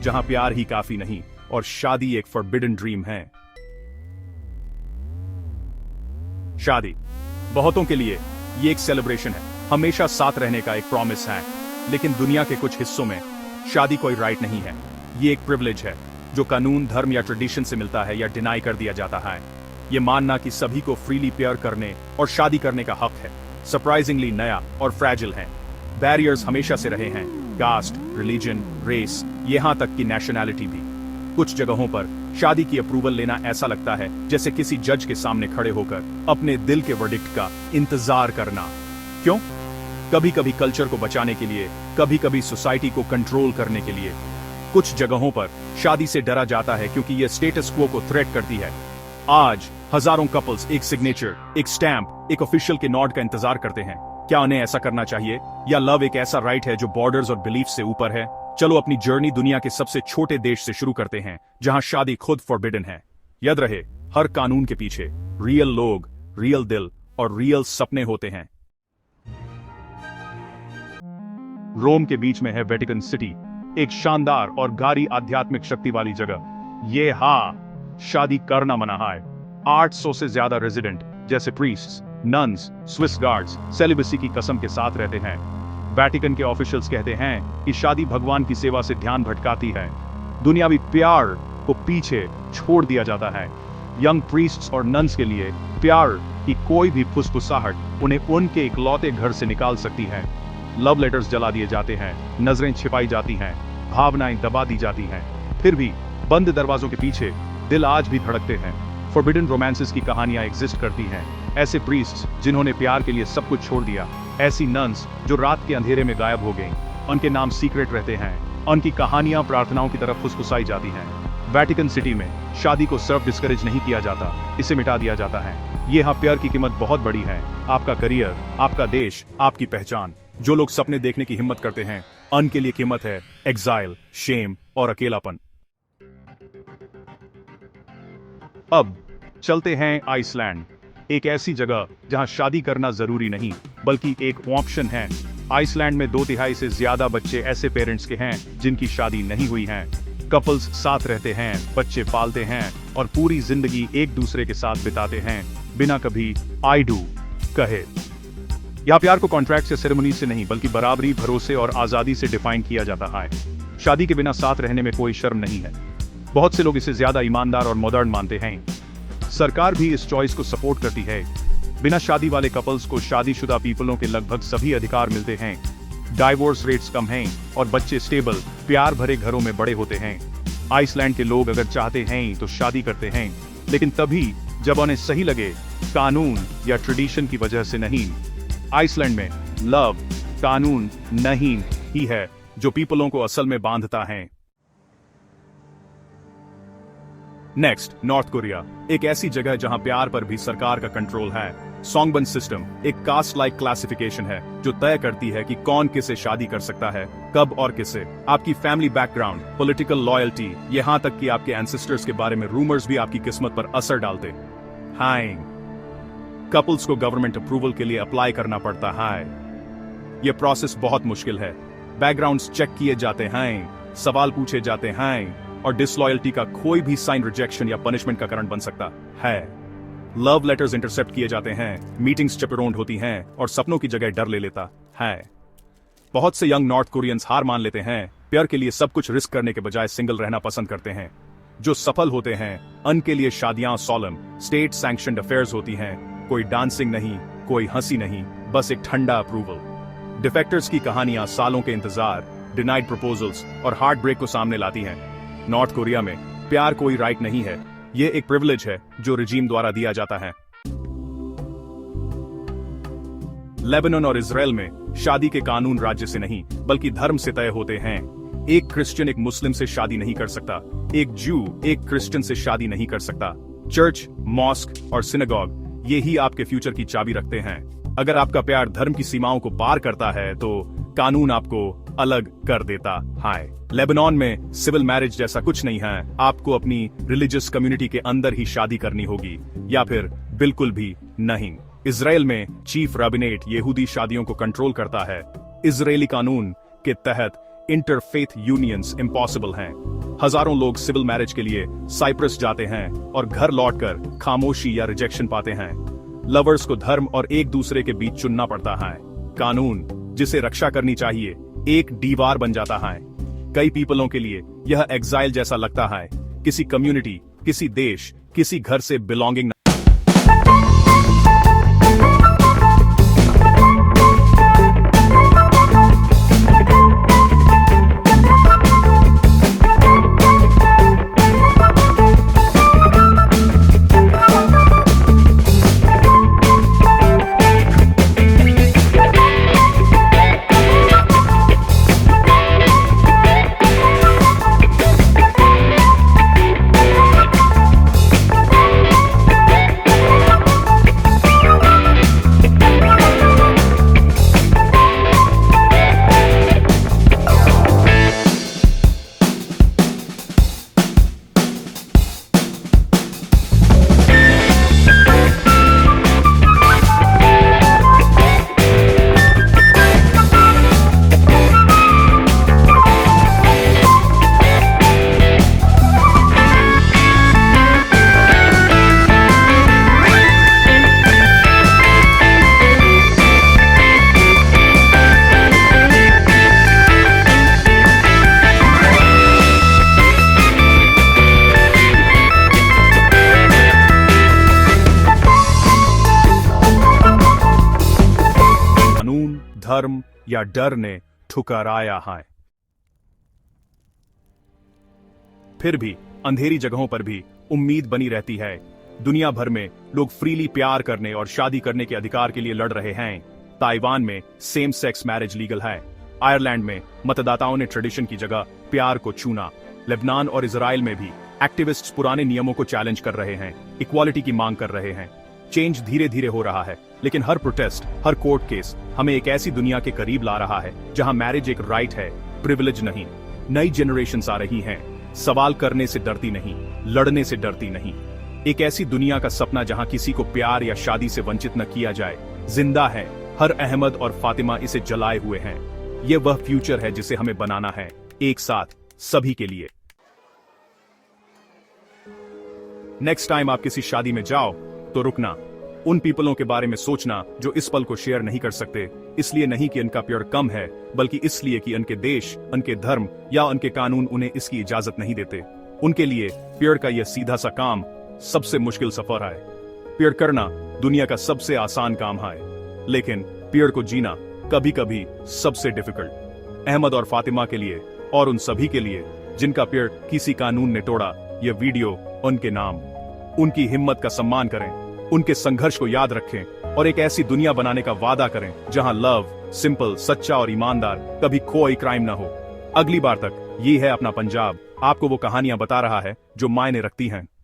जहां प्यार ही काफी नहीं और शादी एक फॉरबिडन ड्रीम है। शादी बहुतों के लिए ये एक सेलिब्रेशन है, हमेशा साथ रहने का एक प्रॉमिस है। लेकिन दुनिया के कुछ हिस्सों में शादी कोई राइट नहीं है, ये एक प्रिविलेज है जो कानून, धर्म या ट्रेडिशन से मिलता है या डिनाई कर दिया जाता है। ये मानना कि सभी को फ्रीली प्यार करने और शादी करने का हक है सरप्राइजिंगली नया और फ्रैजिल है। बैरियर्स हमेशा से रहे हैं, कास्ट, रिलीजन, रेस, यहां तक कि नेशनैलिटी भी। कुछ जगहों पर शादी की अप्रूवल लेना ऐसा लगता है जैसे किसी जज के सामने खड़े होकर अपने दिल के वर्डिक्ट का इंतजार करना। क्यों? कभी कभी कल्चर को बचाने के लिए, कभी कभी सोसाइटी को कंट्रोल करने के लिए। कुछ जगहों पर शादी से डरा जाता है क्योंकि यह स्टेटस क्वो को थ्रेट करती है। आज हजारों कपल्स एक सिग्नेचर, एक स्टैंप, एक ऑफिशियल के नॉड का इंतजार करते हैं। क्या उन्हें ऐसा करना चाहिए, या लव एक ऐसा राइट है जो बॉर्डर्स और बिलीफ से ऊपर है? चलो अपनी जर्नी दुनिया के सबसे छोटे देश से शुरू करते हैं जहां शादी खुद फॉरबिडन है। याद रहे, हर कानून के पीछे रियल लोग, रियल दिल और रियल सपने होते हैं। रोम के बीच में है वेटिकन सिटी, एक शानदार और गहरी आध्यात्मिक शक्ति वाली जगह। ये शादी करना मना है। 800 से ज्यादा रेजिडेंट जैसे priests, nuns, Swiss guards celibacy की कसम के साथ रहते हैं। वेटिकन के ऑफिशियल्स कहते हैं कि शादी भगवान की सेवा से ध्यान भटकाती है, दुनियावी प्यार को पीछे छोड़ दिया जाता है। यंग प्रीस्ट्स और नन्स के लिए प्यार की कोई भी फुसफुसाहट उन्हें उनके इकलौते घर से निकाल सकती है। लव लेटर्स जला दिए जाते हैं, नजरें छिपाई जाती हैं, भावनाएं दबा दी जाती हैं। फिर भी बंद दरवाजों के पीछे दिल आज भी धड़कते हैं। फॉरबिडन रोमांसेस की कहानियां एग्जिस्ट करती हैं। ऐसे प्रीस्ट्स जिन्होंने प्यार के लिए सब कुछ छोड़ दिया, ऐसी नन्स जो रात के अंधेरे में गायब हो गईं, उनके नाम सीक्रेट रहते हैं। उनकी कहानियां प्रार्थनाओं की तरफ फुसफुसाई जाती हैं। वेटिकन सिटी में शादी को सिर्फ डिस्करेज नहीं किया जाता, इसे मिटा दिया जाता है। यहाँ प्यार की कीमत बहुत बड़ी है। आपका करियर, आपका देश, आपकी पहचान। जो लोग सपने देखने की हिम्मत करते हैं, उनके लिए कीमत है एग्जाइल, शेम और अकेलापन। अब चलते हैं आइसलैंड, एक ऐसी जगह जहां शादी करना जरूरी नहीं बल्कि एक ऑप्शन है। आइसलैंड में 2/3 से ज्यादा बच्चे ऐसे पेरेंट्स के हैं जिनकी शादी नहीं हुई है। कपल्स साथ रहते हैं, बच्चे पालते हैं और पूरी जिंदगी एक दूसरे के साथ बिताते हैं बिना कभी आई डू कहे। यह प्यार को कॉन्ट्रैक्ट या सेरेमनी से नहीं बल्कि बराबरी, भरोसे और आजादी से डिफाइन किया जाता है। शादी के बिना साथ रहने में कोई शर्म नहीं है। बहुत से लोग इसे ज्यादा ईमानदार और मॉडर्न मानते हैं। सरकार भी इस चॉइस को सपोर्ट करती है। बिना शादी वाले कपल्स को शादीशुदा पीपलों के लगभग सभी अधिकार मिलते हैं। डाइवोर्स रेट्स कम हैं और बच्चे स्टेबल, प्यार भरे घरों में बड़े होते हैं। आइसलैंड के लोग अगर चाहते हैं तो शादी करते हैं, लेकिन तभी जब उन्हें सही लगे, कानून या ट्रेडिशन की वजह से नहीं। आइसलैंड में लव कानून नहीं ही है जो पीपलों को असल में बांधता है। नेक्स्ट, नॉर्थ कोरिया, एक ऐसी जगह जहां प्यार पर भी सरकार का कंट्रोल है। सोंगबन सिस्टम एक कास्ट लाइक क्लासिफिकेशन है जो तय करती है कि कौन किसे शादी कर सकता है, कब और किसे। आपकी फैमिली बैकग्राउंड, पॉलिटिकल लॉयल्टी, यहां तक कि आपके एंसेस्टर्स के बारे में रूमर्स भी आपकी किस्मत पर असर डालते हैं। कपल्स को गवर्नमेंट अप्रूवल के लिए अप्लाई करना पड़ता है। यह प्रोसेस बहुत मुश्किल है। बैकग्राउंड्स चेक किए जाते हैं, सवाल पूछे जाते हैं और डिसलॉयल्टी का कोई भी साइन रिजेक्शन या पनिशमेंट का कारण बन सकता है। लव लेटर्स इंटरसेप्ट किए जाते हैं, मीटिंग्स चपेरोंड होती हैं और सपनों की जगह डर ले लेता है। बहुत से यंग नॉर्थ कोरियंस हार मान लेते हैं, प्यार के लिए सब कुछ रिस्क करने के बजाय सिंगल रहना पसंद करते हैं। जो सफल होते हैं उनके लिए शादियां सोलम, स्टेट सैंक्शनड अफेयर्स होती हैं। कोई डांसिंग नहीं, कोई हंसी नहीं, बस एक ठंडा अप्रूवल। डिफेक्टर्स की कहानियां सालों के इंतजार, डिनाइड प्रपोजल्स और हार्ट ब्रेक को सामने लाती हैं। नॉर्थ कोरिया में प्यार कोई राइट नहीं है, यह एक प्रिविलेज है जो रिजीम द्वारा दिया जाता है। लेबनान और इजराइल में शादी के कानून राज्य से नहीं बल्कि धर्म से तय होते हैं। एक क्रिश्चियन एक मुस्लिम से शादी नहीं कर सकता, एक जू एक क्रिश्चियन से शादी नहीं कर सकता। चर्च, मॉस्क और सिनेगॉग ये ही आपके फ्यूचर की चाबी रखते हैं। अगर आपका प्यार धर्म की सीमाओं को पार करता है तो कानून आपको अलग कर देता है। लेबनान में सिविल मैरिज जैसा कुछ नहीं है, आपको अपनी रिलीजियस कम्युनिटी के अंदर ही शादी करनी होगी या फिर बिल्कुल भी नहीं। इजराइल में चीफ रैबिनेट यहूदी शादियों को कंट्रोल करता है। इजरायली कानून के तहत इंटरफेथ यूनियंस इम्पॉसिबल हैं। हजारों लोग सिविल मैरिज के लिए साइप्रस जाते हैं और घर लौटकर खामोशी या रिजेक्शन पाते हैं। लवर्स को धर्म और एक दूसरे के बीच चुनना पड़ता है। कानून जिसे रक्षा करनी चाहिए एक दीवार बन जाता है। कई पीपलों के लिए यह एग्जाइल जैसा लगता है, किसी कम्युनिटी, किसी देश, किसी घर से बिलोंगिंग। धर्म या डर ने ठुकराया है। फिर भी अंधेरी जगहों पर भी उम्मीद बनी रहती है। दुनिया भर में लोग फ्रीली प्यार करने और शादी करने के अधिकार के लिए लड़ रहे हैं। ताइवान में सेम सेक्स मैरिज लीगल है। आयरलैंड में मतदाताओं ने ट्रेडिशन की जगह प्यार को चुना। लेबनान और इजराइल में भी एक्टिविस्ट्स पुराने नियमों को चैलेंज कर रहे हैं, इक्वालिटी की मांग कर रहे हैं। चेंज धीरे धीरे हो रहा है, लेकिन हर प्रोटेस्ट, हर कोर्ट केस हमें एक ऐसी दुनिया के करीब ला रहा है जहां मैरिज एक राइट है, प्रिविलेज नहीं। नई जनरेशन्स आ रही हैं, सवाल करने से डरती नहीं, लड़ने से डरती नहीं। एक ऐसी दुनिया का सपना जहां किसी को प्यार या शादी से वंचित न किया जाए जिंदा है। हर अहमद और फातिमा इसे जलाए हुए हैं। यह वह फ्यूचर है जिसे हमें बनाना है, एक साथ, सभी के लिए। नेक्स्ट टाइम आप किसी शादी में जाओ तो रुकना, उन पीपलों के बारे में सोचना जो इस पल को शेयर नहीं कर सकते, इसलिए नहीं कि उनका प्यार कम है, बल्कि इसलिए कि उनके देश, उनके धर्म या उनके कानून उन्हें इसकी इजाजत नहीं देते। उनके लिए प्यार का यह सीधा सा काम सबसे मुश्किल सफर है। प्यार करना दुनिया का सबसे आसान काम है, लेकिन प्यार को जीना कभी कभी सबसे डिफिकल्ट। अहमद और फातिमा के लिए और उन सभी के लिए जिनका प्यार किसी कानून ने तोड़ा, यह वीडियो उनके नाम। उनकी हिम्मत का सम्मान करें, उनके संघर्ष को याद रखें और एक ऐसी दुनिया बनाने का वादा करें जहां लव, सिंपल, सच्चा और ईमानदार, कभी कोई क्राइम ना हो। अगली बार तक ये है अपना पंजाब आपको वो कहानियां बता रहा है जो मायने रखती हैं।